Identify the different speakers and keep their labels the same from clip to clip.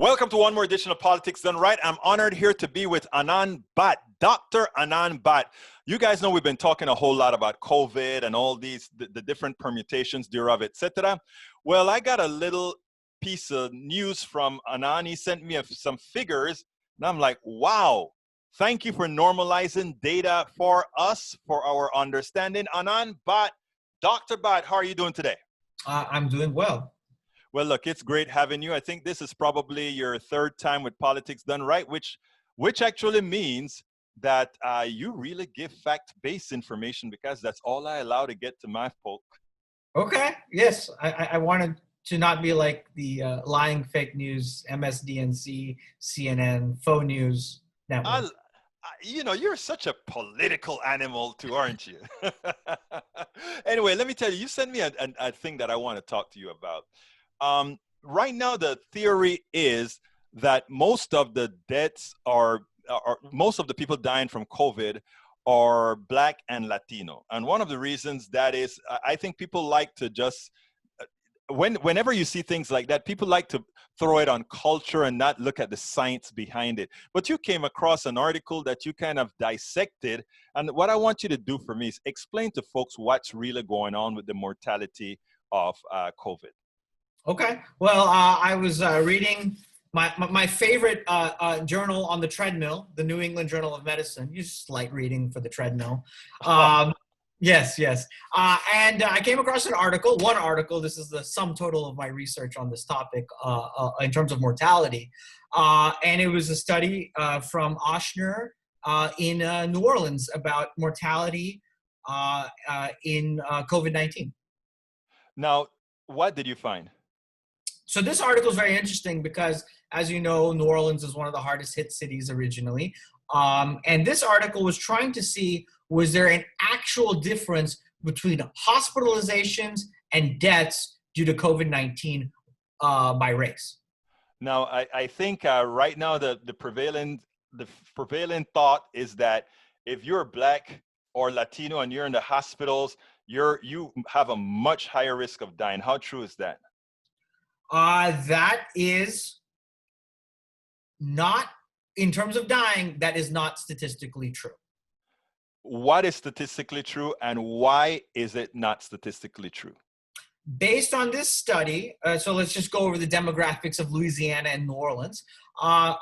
Speaker 1: Welcome to one more edition of Politics Done Right. I'm honored here to be with Anand Bhat, Doctor Anand Bhat. You guys know we've been talking a whole lot about COVID and all these, the different permutations thereof, etc. Well, I got a little piece of news from Anand. He sent me some figures, and I'm like, wow, thank you for normalizing data for us, for our understanding. Anand Bhat, Dr. Bhat, how are you doing today?
Speaker 2: I'm doing well.
Speaker 1: Well, look, it's great having you. I think this is probably your third time with Politics Done Right, which actually means that you really give fact-based information, because that's all I allow to get to my folk.
Speaker 2: Okay. Yes, I wanted to not be like the lying fake news, MSDNC, CNN, faux news network.
Speaker 1: You know, you're such a political animal too, aren't you? Anyway, let me tell you, you sent me a thing that I want to talk to you about. Right now, the theory is that most of the deaths most of the people dying from COVID are Black and Latino. And one of the reasons that is, I think people like to just, whenever you see things like that, people like to throw it on culture and not look at the science behind it. But you came across an article that you kind of dissected. And what I want you to do for me is explain to folks what's really going on with the mortality of COVID.
Speaker 2: Okay. Well, I was reading my favorite journal on the treadmill, the New England Journal of Medicine. You just like reading for the treadmill. Yes. And I came across one article. This is the sum total of my research on this topic in terms of mortality. And it was a study from Ochsner in New Orleans about mortality in COVID-19.
Speaker 1: Now, what did you find?
Speaker 2: So this article is very interesting because, as you know, New Orleans is one of the hardest hit cities originally. And this article was trying to see, was there an actual difference between hospitalizations and deaths due to COVID-19 by race?
Speaker 1: Now, I think right now the prevailing thought is that if you're Black or Latino and you're in the hospitals, you have a much higher risk of dying. How true is that?
Speaker 2: That is not, in terms of dying, that is not statistically true.
Speaker 1: What is statistically true, and why is it not statistically true?
Speaker 2: Based on this study, so let's just go over the demographics of Louisiana and New Orleans.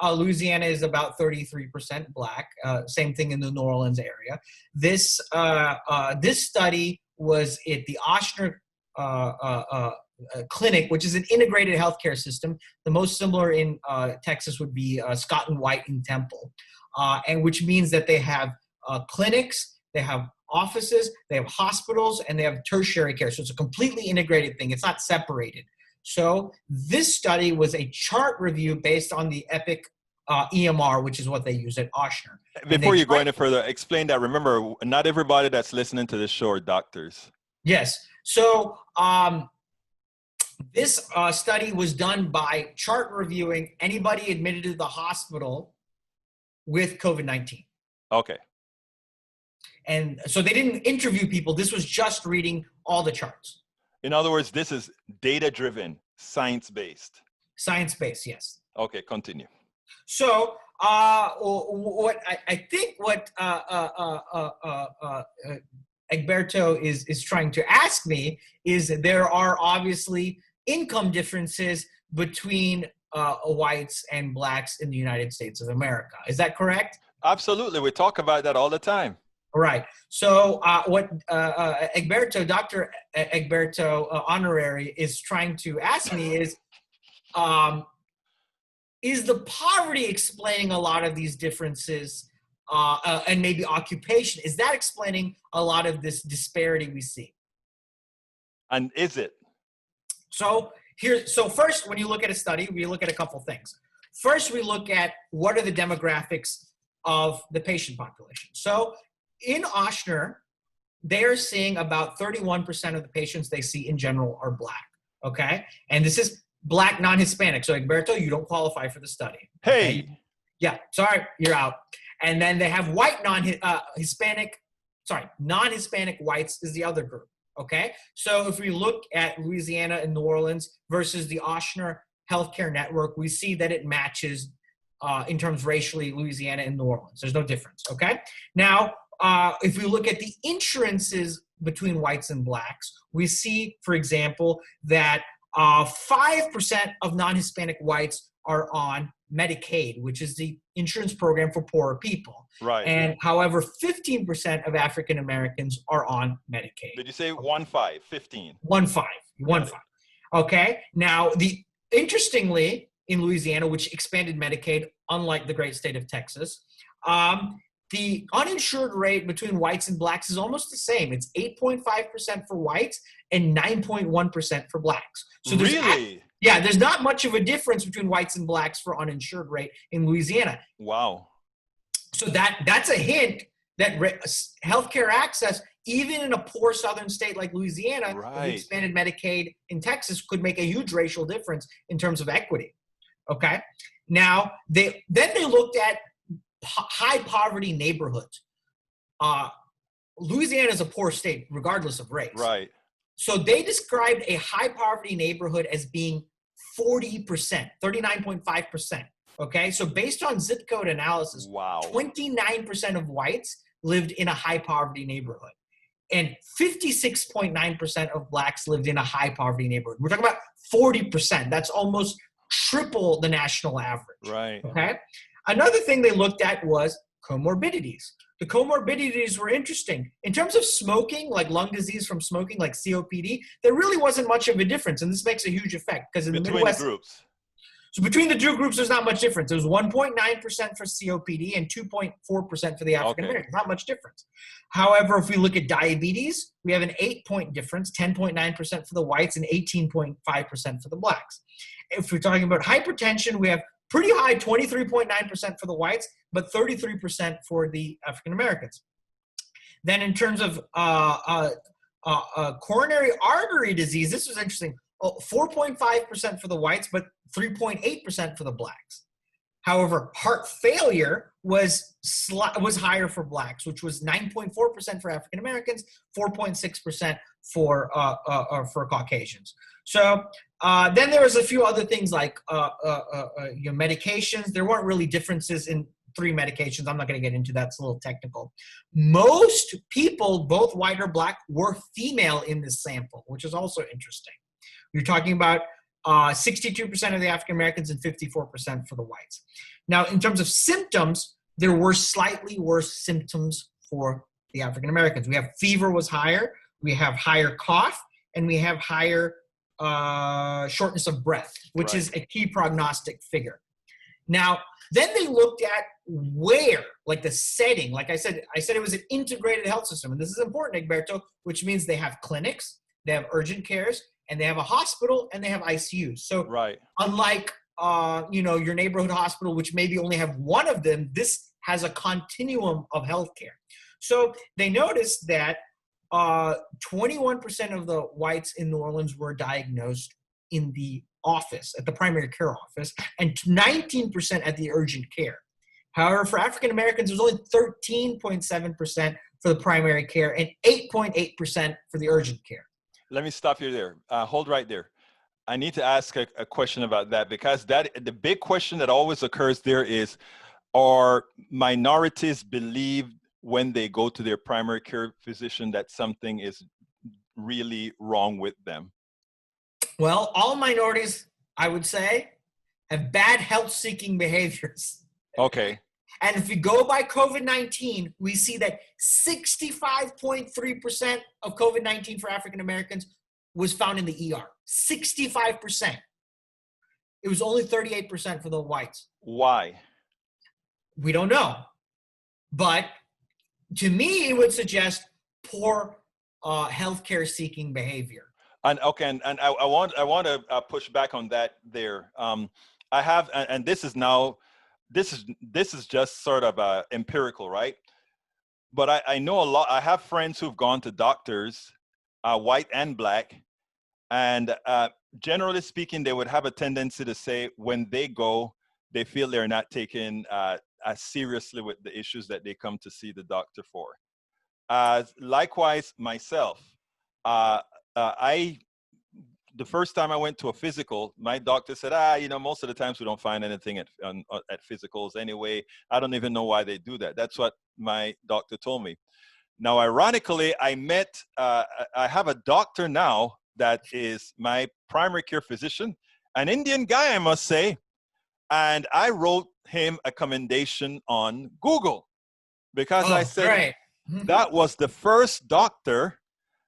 Speaker 2: Louisiana is about 33% Black, same thing in the New Orleans area. This study was at the Ochsner clinic, which is an integrated healthcare system. The most similar in Texas would be Scott and White in Temple, and which means that they have clinics, they have offices, they have hospitals, and they have tertiary care. So it's a completely integrated thing. It's not separated. So this study was a chart review based on the EPIC EMR, which is what they use at Ochsner.
Speaker 1: Before you go any further, explain that. Remember, not everybody that's listening to this show are doctors.
Speaker 2: Yes. So this study was done by chart reviewing anybody admitted to the hospital with COVID-19.
Speaker 1: Okay.
Speaker 2: And so they didn't interview people. This was just reading all the charts.
Speaker 1: In other words, this is data-driven, science-based. Science-based,
Speaker 2: yes.
Speaker 1: Okay, continue.
Speaker 2: So what Egberto is trying to ask me is that there are obviously income differences between whites and Blacks in the United States of America. Is that correct?
Speaker 1: Absolutely. We talk about that all the time.
Speaker 2: Right. So what Egberto, Dr. Egberto Honorary is trying to ask me is the poverty explaining a lot of these differences and maybe occupation? Is that explaining a lot of this disparity we see?
Speaker 1: And is it?
Speaker 2: So first, when you look at a study, we look at a couple things. First, we look at what are the demographics of the patient population. So in Ochsner, they're seeing about 31% of the patients they see in general are Black, okay? And this is Black non-Hispanic. So Egberto, you don't qualify for the study.
Speaker 1: Hey!
Speaker 2: Okay? Yeah, sorry, you're out. And then they have white non-Hispanic whites is the other group, okay? So if we look at Louisiana and New Orleans versus the Ochsner healthcare network, we see that it matches in terms racially Louisiana and New Orleans. There's no difference, okay? Now, if we look at the insurances between whites and blacks, we see, for example, that 5% of non-Hispanic whites are on Medicaid, which is the insurance program for poorer people.
Speaker 1: Right.
Speaker 2: And however, 15% of African Americans are on Medicaid.
Speaker 1: Did you say 1.5, 15?
Speaker 2: 1.5. Okay. Now, interestingly, in Louisiana, which expanded Medicaid, unlike the great state of Texas, the uninsured rate between whites and blacks is almost the same. It's 8.5% for whites and 9.1% for blacks. So
Speaker 1: really?
Speaker 2: There's not much of a difference between whites and blacks for uninsured rate in Louisiana.
Speaker 1: Wow.
Speaker 2: So that's a hint that healthcare access, even in a poor southern state like Louisiana,
Speaker 1: right,
Speaker 2: with expanded Medicaid in Texas, could make a huge racial difference in terms of equity. Okay. Now, they looked at high poverty neighborhoods. Louisiana is a poor state, regardless of race.
Speaker 1: Right.
Speaker 2: So they described a high poverty neighborhood as being 40%, 39.5%. Okay. So based on zip code analysis,
Speaker 1: wow,
Speaker 2: 29% of whites lived in a high poverty neighborhood, and 56.9% of blacks lived in a high poverty neighborhood. We're talking about 40%. That's almost triple the national average.
Speaker 1: Right.
Speaker 2: Okay. Another thing they looked at was comorbidities. The comorbidities were interesting. In terms of smoking, like lung disease from smoking, like COPD, there really wasn't much of a difference. And this makes a huge effect because in the Midwest,
Speaker 1: groups.
Speaker 2: So between the two groups, there's not much difference. It was 1.9% for COPD and 2.4% for the African Americans. Not much difference. However, if we look at diabetes, we have an 8-point difference, 10.9% for the whites and 18.5% for the blacks. If we're talking about hypertension, we have pretty high, 23.9% for the whites, but 33% for the African Americans. Then in terms of coronary artery disease, this was interesting. 4.5% for the whites, but 3.8% for the blacks. However, heart failure was higher for blacks, which was 9.4% for African Americans, 4.6% for Caucasians. So then there was a few other things like medications. There weren't really differences in 3 medications. I'm not going to get into that. It's a little technical. Most people, both white or black, were female in this sample, which is also interesting. You're talking about 62% of the African Americans and 54% for the whites. Now, in terms of symptoms, there were slightly worse symptoms for the African Americans. We have fever was higher, we have higher cough, and we have higher shortness of breath, which is a key prognostic figure. Now, then they looked at where, like the setting. Like I said it was an integrated health system. And this is important, Egberto, which means they have clinics, they have urgent cares, and they have a hospital, and they have ICUs. So unlike your neighborhood hospital, which maybe only have one of them, this has a continuum of healthcare. So they noticed that 21% of the whites in New Orleans were diagnosed in the office, at the primary care office, and 19% at the urgent care. However, for African Americans, it was only 13.7% for the primary care and 8.8% for the urgent care.
Speaker 1: Let me stop you there. Hold right there. I need to ask a question about that, because the big question that always occurs there is, are minorities believed when they go to their primary care physician that something is really wrong with them?
Speaker 2: Well, all minorities, I would say, have bad health-seeking behaviors.
Speaker 1: Okay.
Speaker 2: And if we go by COVID-19, we see that 65.3% of COVID-19 for African Americans was found in the ER. 65%. It was only 38% for the whites.
Speaker 1: Why?
Speaker 2: We don't know. But to me, it would suggest poor healthcare seeking behavior.
Speaker 1: And I want to push back on that there. I have, and this is just sort of empirical, right? But I know a lot. I have friends who've gone to doctors, white and black, and generally speaking, they would have a tendency to say when they go, they feel they're not taken as seriously with the issues that they come to see the doctor for. Likewise, myself, I the first time I went to a physical, my doctor said, most of the times we don't find anything at physicals anyway. I don't even know why they do that. That's what my doctor told me. Now, ironically, I have a doctor now that is my primary care physician, an Indian guy, I must say. And I wrote him a commendation on Google because I said,
Speaker 2: great.
Speaker 1: That was the first doctor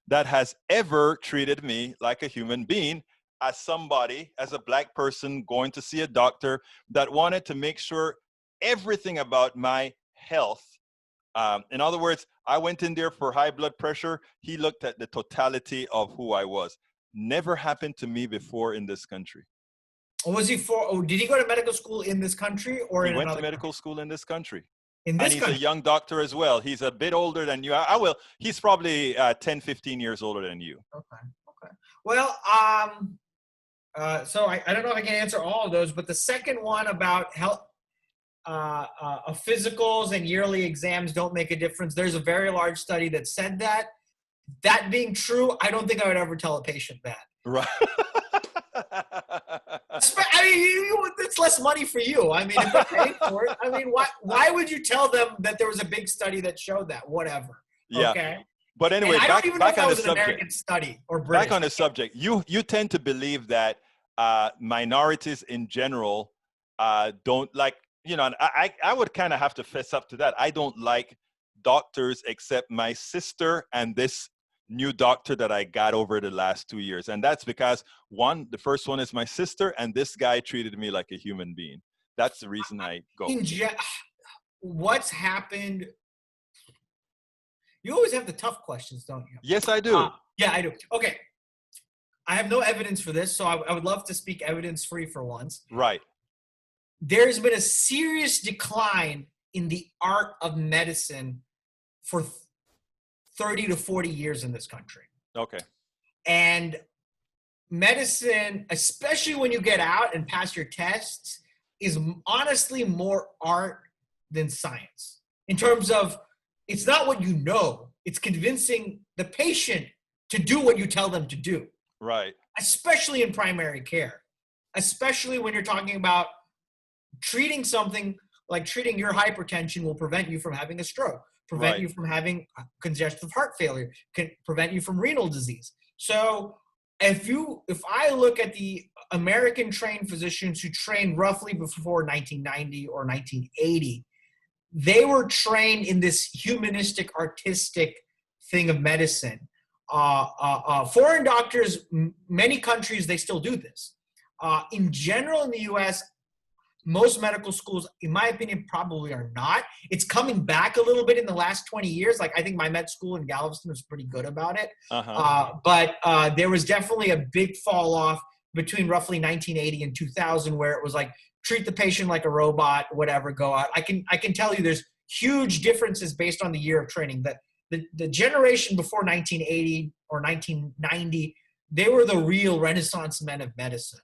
Speaker 1: that has ever treated me like a human being, as somebody, as a Black person going to see a doctor that wanted to make sure everything about my health. In other words, I went in there for high blood pressure. He looked at the totality of who I was. Never happened to me before in this country.
Speaker 2: Did he go to medical school in this country or in another country?
Speaker 1: He went to medical school in this country.
Speaker 2: In this country?
Speaker 1: He's a young doctor as well. He's a bit older than you. He's probably 10, 15 years older than you.
Speaker 2: Okay. Well, so I don't know if I can answer all of those, but the second one about health, physicals and yearly exams don't make a difference. There's a very large study that said that. That being true, I don't think I would ever tell a patient that.
Speaker 1: Right.
Speaker 2: I mean, it's less money for you. I mean, if they're paying for it, I mean, why would you tell them that there was a big study that showed that? Whatever.
Speaker 1: Yeah.
Speaker 2: Okay.
Speaker 1: But anyway,
Speaker 2: I don't even know if that was an
Speaker 1: subject.
Speaker 2: American study or British.
Speaker 1: Back on the subject, you tend to believe that minorities in general don't like, and I would kind of have to fess up to that. I don't like doctors except my sister and this new doctor that I got over the last 2 years. And that's because the first one is my sister, and this guy treated me like a human being. That's the reason I go.
Speaker 2: What's happened? You always have the tough questions, don't you?
Speaker 1: Yes, I do.
Speaker 2: Yeah, I do. Okay. I have no evidence for this, so I would love to speak evidence-free for once.
Speaker 1: Right.
Speaker 2: There's been a serious decline in the art of medicine for 30 to 40 years in this country.
Speaker 1: Okay.
Speaker 2: And medicine, especially when you get out and pass your tests, is honestly more art than science. In terms of, it's not what you know, it's convincing the patient to do what you tell them to do.
Speaker 1: Right.
Speaker 2: Especially in primary care. Especially when you're talking about treating something like treating your hypertension will prevent you from having a stroke, prevent you from having congestive heart failure, can prevent you from renal disease. So if I look at the American trained physicians who trained roughly before 1990 or 1980, they were trained in this humanistic, artistic thing of medicine. Foreign doctors, many countries, they still do this. In general, in the U.S., most medical schools, in my opinion, probably are not. It's coming back a little bit in the last 20 years. Like, I think my med school in Galveston was pretty good about it. But there was definitely a big fall off between roughly 1980 and 2000, where it was like, treat the patient like a robot, whatever, go out. I can tell you there's huge differences based on the year of training. That the generation before 1980 or 1990, they were the real Renaissance men of medicine,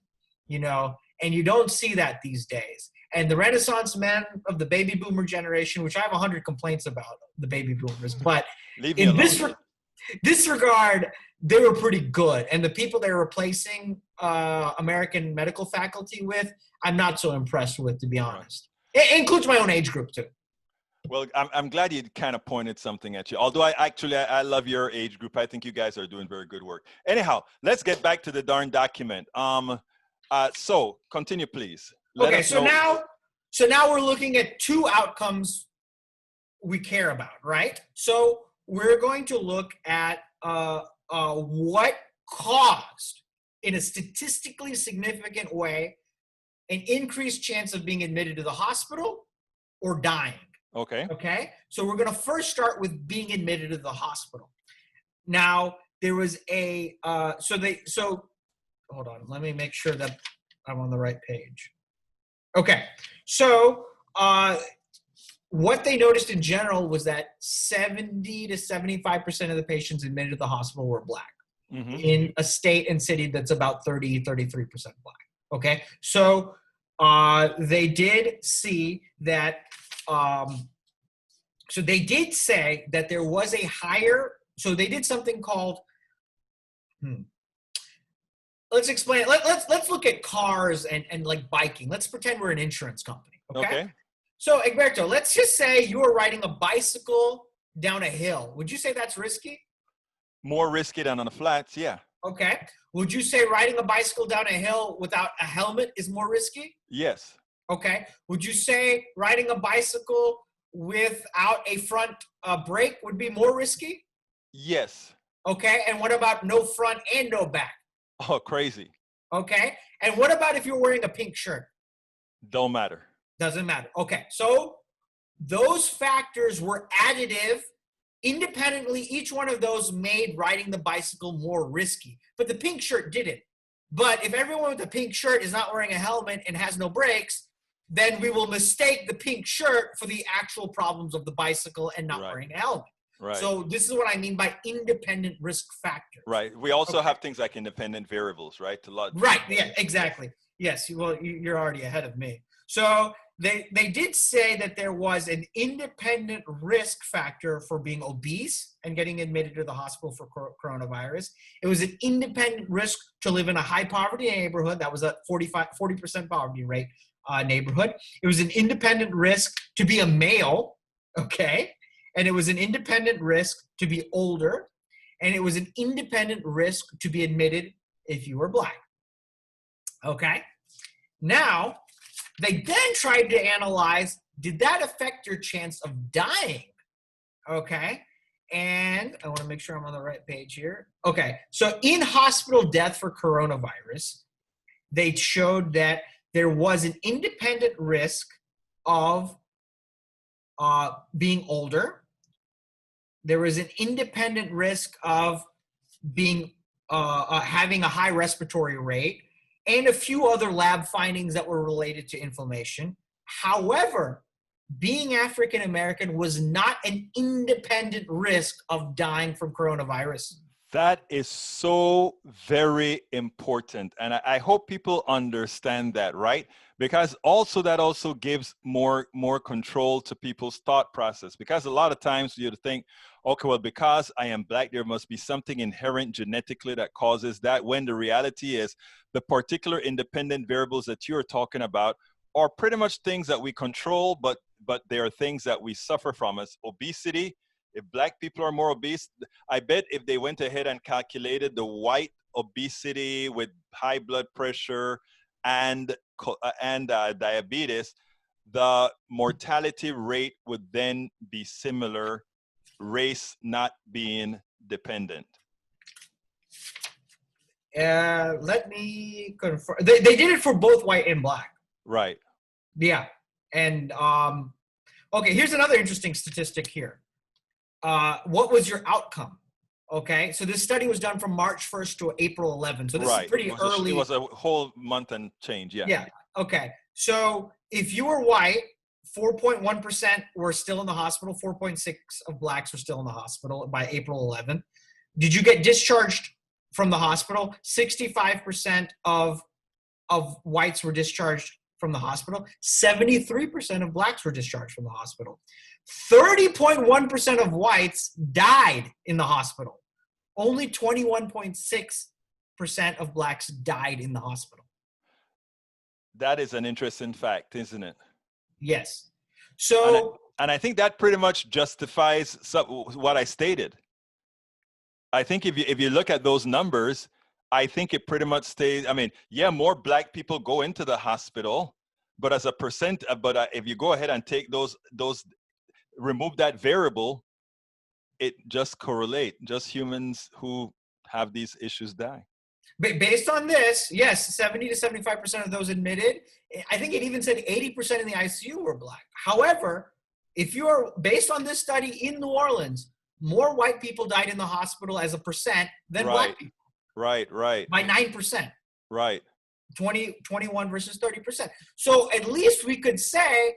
Speaker 2: and you don't see that these days. And the Renaissance men of the baby boomer generation, which I have 100 complaints about the baby boomers, but in this regard, they were pretty good. And the people they're replacing American medical faculty with, I'm not so impressed with, to be honest. It includes my own age group too.
Speaker 1: Well, I'm glad you kind of pointed something at you. Although I love your age group. I think you guys are doing very good work. Anyhow, let's get back to the darn document. So continue, please.
Speaker 2: So now we're looking at two outcomes we care about, right? So we're going to look at what caused, in a statistically significant way, an increased chance of being admitted to the hospital or dying. Okay. So we're going to first start with being admitted to the hospital. Now, there was hold on, let me make sure that I'm on the right page. Okay. So what they noticed in general was that 70 to 75% of the patients admitted to the hospital were Black in a state and city that's about 30, 33% Black. Okay. So they did see that, so they did say that there was a higher, so they did something called, let's explain it. Let's look at cars and like biking. Let's pretend we're an insurance company. Okay. So Egberto, let's just say you were riding a bicycle down a hill. Would you say that's risky?
Speaker 1: More risky than on the flats, yeah.
Speaker 2: Okay. Would you say riding a bicycle down a hill without a helmet is more risky?
Speaker 1: Yes.
Speaker 2: Okay. Would you say riding a bicycle without a front brake would be more risky?
Speaker 1: Yes.
Speaker 2: Okay. And what about no front and no back?
Speaker 1: Oh, crazy.
Speaker 2: Okay. And what about if you're wearing a pink shirt?
Speaker 1: Don't matter.
Speaker 2: Doesn't matter. Okay. So those factors were additive. Independently, each one of those made riding the bicycle more risky. But the pink shirt didn't. But if everyone with the pink shirt is not wearing a helmet and has no brakes, then we will mistake the pink shirt for the actual problems of the bicycle and not wearing a helmet.
Speaker 1: Right.
Speaker 2: So this is what I mean by independent risk factors.
Speaker 1: Right. We also have things like independent variables, right?
Speaker 2: Right. Yeah, exactly. Yes. Well, you're already ahead of me. So they did say that there was an independent risk factor for being obese and getting admitted to the hospital for coronavirus. It was an independent risk to live in a high poverty neighborhood. That was a 40% poverty rate neighborhood. It was an independent risk to be a male, okay? And it was an independent risk to be older. And it was an independent risk to be admitted if you were Black, okay? Now, they then tried to analyze, did that affect your chance of dying? Okay. And I want to make sure I'm on the right page here. Okay. So in hospital death for coronavirus, they showed that there was an independent risk of being older. There was an independent risk of being having a high respiratory rate, and a few other lab findings that were related to inflammation. However, being African American was not an independent risk of dying from coronavirus.
Speaker 1: That is so very important. And I hope people understand that, right? Because also that also gives more control to people's thought process. Because a lot of times you think, okay, well, because I am Black, there must be something inherent genetically that causes that, when the reality is the particular independent variables that you're talking about are pretty much things that we control, but they are things that we suffer from, as obesity. If Black people are more obese, I bet if they went ahead and calculated the white obesity with high blood pressure and diabetes, the mortality rate would then be similar, race not being dependent.
Speaker 2: Let me confirm. They did it for both white and Black.
Speaker 1: Right.
Speaker 2: Yeah. And okay, here's another interesting statistic here. What was your outcome? Okay, so this study was done from March 1st to April 11th. So this is pretty early.
Speaker 1: It was a whole month and change, yeah.
Speaker 2: Yeah, okay. So if you were white, 4.1% were still in the hospital. 4.6% of Blacks were still in the hospital by April 11th. Did you get discharged from the hospital? 65% of whites were discharged from the hospital. 73% of Blacks were discharged from the hospital. 30.1% of whites died in the hospital. Only 21.6% of Blacks died in the hospital.
Speaker 1: That is an interesting fact, isn't it?
Speaker 2: Yes. So,
Speaker 1: and I think that pretty much justifies what I stated. I think if you look at those numbers, I think it pretty much stays. I mean, yeah, more Black people go into the hospital, but as a percent, if you go ahead and take those remove that variable, it just correlate. Just humans who have these issues die.
Speaker 2: Based on this, yes, 70 to 75% of those admitted. I think it even said 80% in the ICU were Black. However, if you're based on this study in New Orleans, more white people died in the hospital as a percent than Black people.
Speaker 1: Right.
Speaker 2: By 9%.
Speaker 1: Right.
Speaker 2: 21 versus 30%. So at least we could say,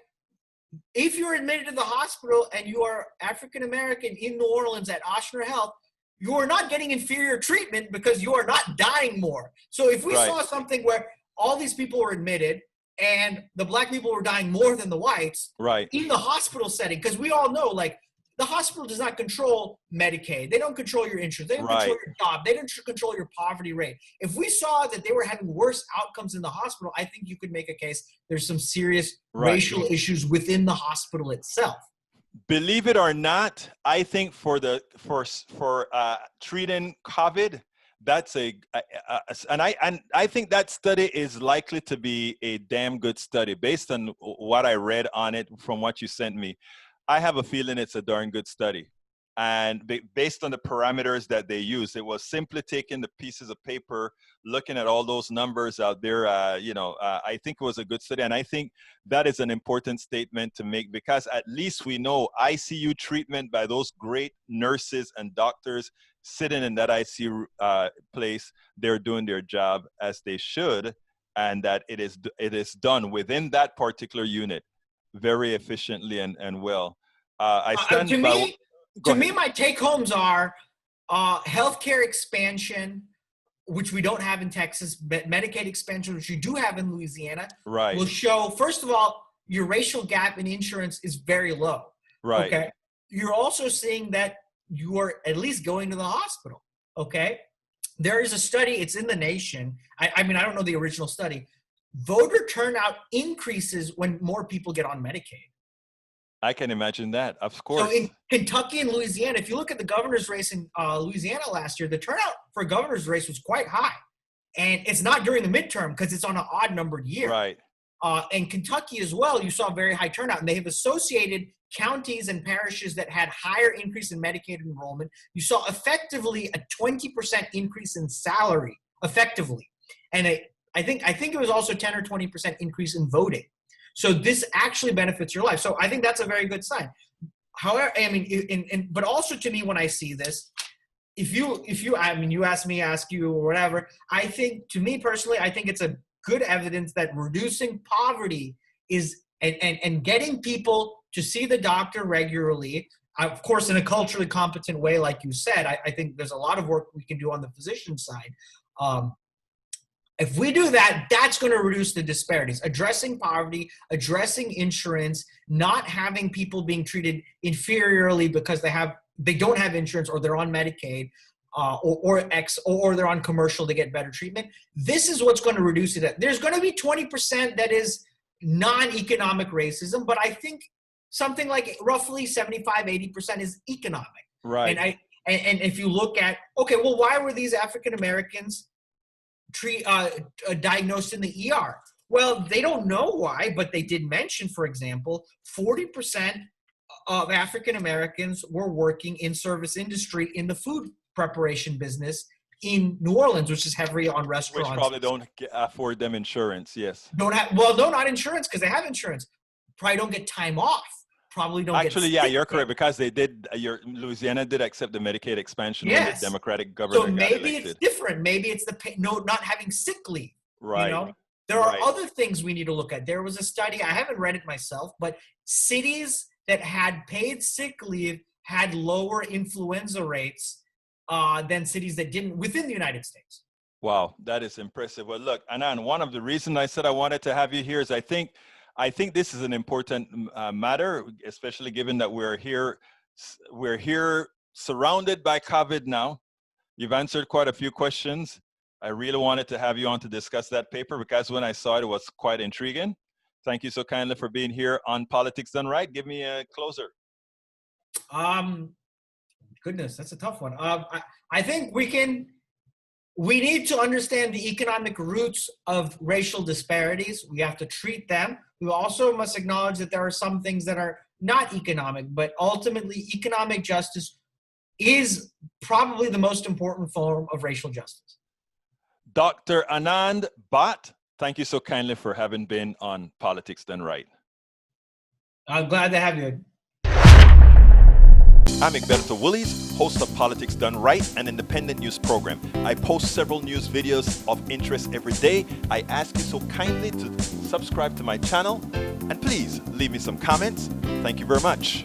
Speaker 2: if you're admitted to the hospital and you are African American in New Orleans at Ochsner Health, you are not getting inferior treatment because you are not dying more. So if we saw something where all these people were admitted and the Black people were dying more than the whites in the hospital setting, because we all know, like, the hospital does not control Medicaid. They don't control your insurance. They don't control your job. They don't control your poverty rate. If we saw that they were having worse outcomes in the hospital, I think you could make a case there's some serious racial issues within the hospital itself.
Speaker 1: Believe it or not, I think for treating COVID, that's and I think that study is likely to be a damn good study based on what I read on it from what you sent me. I have a feeling it's a darn good study. And based on the parameters that they use, it was simply taking the pieces of paper, looking at all those numbers out there. I think it was a good study. And I think that is an important statement to make, because at least we know ICU treatment by those great nurses and doctors sitting in that ICU place, they're doing their job as they should, and that it is done within that particular unit very efficiently and well.
Speaker 2: To me, my take homes are healthcare expansion, which we don't have in Texas, but Medicaid expansion, which you do have in Louisiana, will show, first of all, your racial gap in insurance is very low.
Speaker 1: Right.
Speaker 2: Okay. You're also seeing that you are at least going to the hospital. Okay. There is a study, it's in The Nation. I mean, I don't know the original study. Voter turnout increases when more people get on Medicaid.
Speaker 1: I can imagine that, of course.
Speaker 2: So in Kentucky and Louisiana, if you look at the governor's race in Louisiana last year, the turnout for a governor's race was quite high. And it's not during the midterm because it's on an odd numbered year.
Speaker 1: Right.
Speaker 2: And Kentucky as well, you saw very high turnout. And they have associated counties and parishes that had higher increase in Medicaid enrollment. You saw effectively a 20% increase in salary, effectively. And I think it was also 10 or 20% increase in voting. So this actually benefits your life. So I think that's a very good sign. However, I mean, but also to me, when I see this, if you ask me, ask you, or whatever, I think, to me personally, I think it's a good evidence that reducing poverty is, and getting people to see the doctor regularly, of course, in a culturally competent way, like you said. I think there's a lot of work we can do on the physician side. If we do that, that's going to reduce the disparities. Addressing poverty, addressing insurance, not having people being treated inferiorly because they don't have insurance, or they're on Medicaid, or they're on commercial to get better treatment. This is what's going to reduce it. There's going to be 20% that is non-economic racism, but I think something like roughly 75-80% is economic.
Speaker 1: Right.
Speaker 2: And if you look at, okay, well, why were these African Americans diagnosed in the ER? Well, they don't know why, but they did mention, for example, 40% of African Americans were working in service industry in the food preparation business in New Orleans, which is heavy on restaurants.
Speaker 1: Which probably don't afford them insurance, yes.
Speaker 2: Not insurance, because they have insurance. Probably don't get time off. Probably don't
Speaker 1: Actually,
Speaker 2: get
Speaker 1: you're correct, because they did. Louisiana did accept the Medicaid expansion when the Democratic government
Speaker 2: got elected. So maybe it's different. Maybe it's not having sick leave.
Speaker 1: Right.
Speaker 2: You know? There are other things we need to look at. There was a study, I haven't read it myself, but cities that had paid sick leave had lower influenza rates than cities that didn't within the United States.
Speaker 1: Wow, that is impressive. Well, look, Anand, one of the reasons I said I wanted to have you here is I think this is an important matter, especially given that we're here surrounded by COVID now. You've answered quite a few questions. I really wanted to have you on to discuss that paper, because when I saw it, it was quite intriguing. Thank you so kindly for being here on Politics Done Right. Give me a closer.
Speaker 2: Goodness, that's a tough one. I think we need to understand the economic roots of racial disparities. We have to treat them. We also must acknowledge that there are some things that are not economic, but ultimately economic justice is probably the most important form of racial justice.
Speaker 1: Dr. Anand Bhat, thank you so kindly for having been on Politics Done Right.
Speaker 2: I'm glad to have you.
Speaker 1: I'm Egberto Willies, host of Politics Done Right, an independent news program. I post several news videos of interest every day. I ask you so kindly to subscribe to my channel, and please leave me some comments. Thank you very much.